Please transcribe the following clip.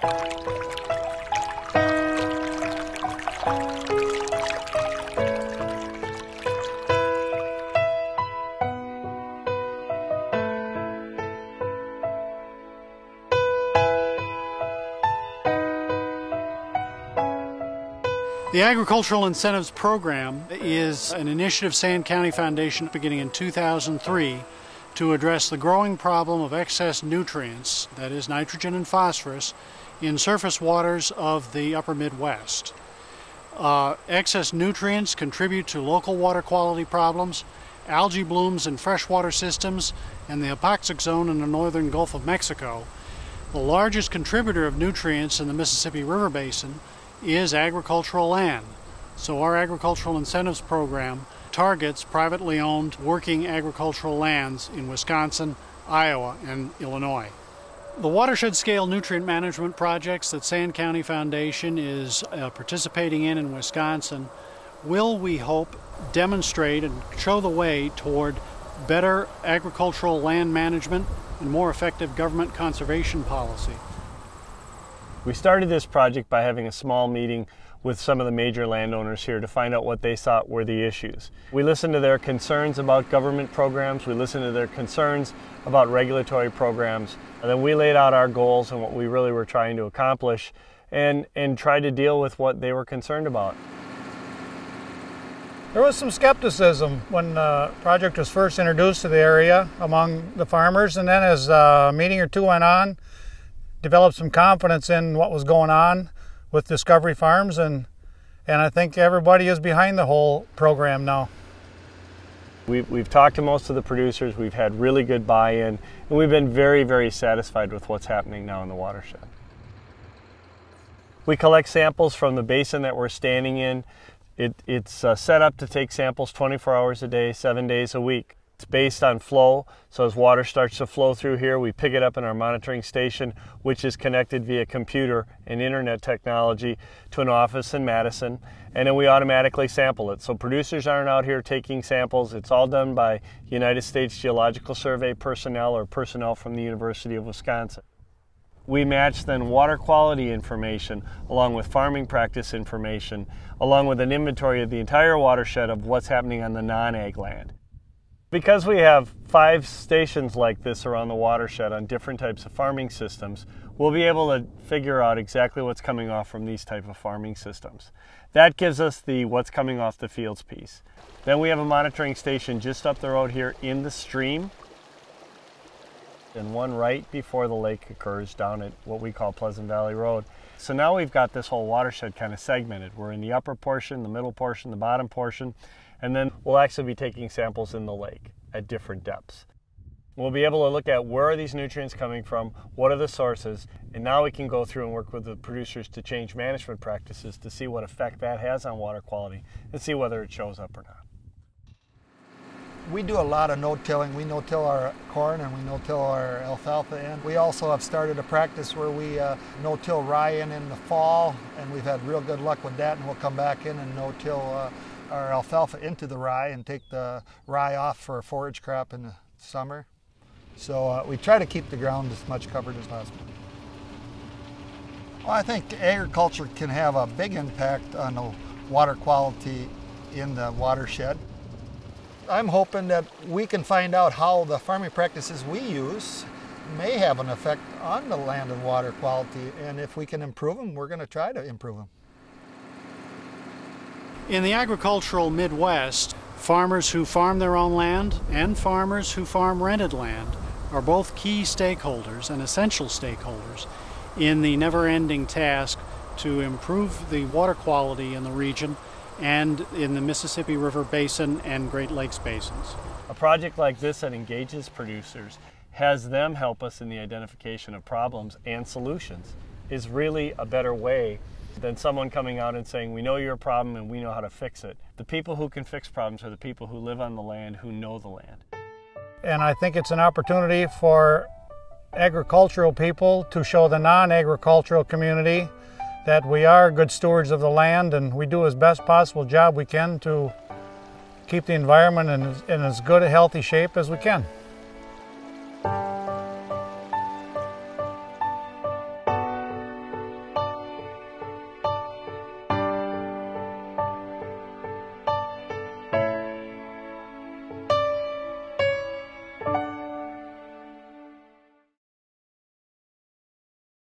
The Agricultural Incentives Program is an initiative of Sand County Foundation beginning in 2003 to address the growing problem of excess nutrients, that is nitrogen and phosphorus, in surface waters of the upper Midwest. Excess nutrients contribute to local water quality problems, algae blooms in freshwater systems, and the hypoxic zone in the northern Gulf of Mexico. The largest contributor of nutrients in the Mississippi River Basin is agricultural land. So our Agricultural Incentives Program targets privately owned working agricultural lands in Wisconsin, Iowa, and Illinois. The watershed scale nutrient management projects that Sand County Foundation is participating in Wisconsin will, we hope, demonstrate and show the way toward better agricultural land management and more effective government conservation policy. We started this project by having a small meeting with some of the major landowners here to find out what they thought were the issues. We listened to their concerns about government programs, we listened to their concerns about regulatory programs, and then we laid out our goals and what we really were trying to accomplish and tried to deal with what they were concerned about. There was some skepticism when the project was first introduced to the area among the farmers, and then as a meeting or two went on, developed some confidence in what was going on with Discovery Farms, and I think everybody is behind the whole program now. We've talked to most of the producers, we've had really good buy-in, and we've been very, very satisfied with what's happening now in the watershed. We collect samples from the basin that we're standing in. It's set up to take samples 24 hours a day, 7 days a week. It's based on flow, so as water starts to flow through here, we pick it up in our monitoring station, which is connected via computer and internet technology to an office in Madison, and then we automatically sample it. So producers aren't out here taking samples. It's all done by United States Geological Survey personnel or personnel from the University of Wisconsin. We match then water quality information along with farming practice information, along with an inventory of the entire watershed of what's happening on the non-ag land. Because we have 5 stations like this around the watershed on different types of farming systems, we'll be able to figure out exactly what's coming off from these type of farming systems. That gives us the what's coming off the fields piece. Then we have a monitoring station just up the road here in the stream, and one right before the lake occurs down at what we call Pleasant Valley Road. So now we've got this whole watershed kind of segmented. We're in the upper portion, the middle portion, the bottom portion, and then we'll actually be taking samples in the lake at different depths. We'll be able to look at where are these nutrients coming from, what are the sources, and now we can go through and work with the producers to change management practices to see what effect that has on water quality and see whether it shows up or not. We do a lot of no-tilling. We no-till our corn and we no-till our alfalfa in. We also have started a practice where we no-till rye in the fall, and we've had real good luck with that, and we'll come back in and no-till our alfalfa into the rye and take the rye off for a forage crop in the summer. So we try to keep the ground as much covered as possible. Well, I think agriculture can have a big impact on the water quality in the watershed. I'm hoping that we can find out how the farming practices we use may have an effect on the land and water quality, and if we can improve them, we're going to try to improve them. In the agricultural Midwest, farmers who farm their own land and farmers who farm rented land are both key stakeholders and essential stakeholders in the never-ending task to improve the water quality in the region and in the Mississippi River Basin and Great Lakes basins. A project like this that engages producers, has them help us in the identification of problems and solutions, is really a better way than someone coming out and saying, we know you're a problem and we know how to fix it. The people who can fix problems are the people who live on the land, who know the land. And I think it's an opportunity for agricultural people to show the non-agricultural community that we are good stewards of the land and we do as best possible job we can to keep the environment in as good a healthy shape as we can.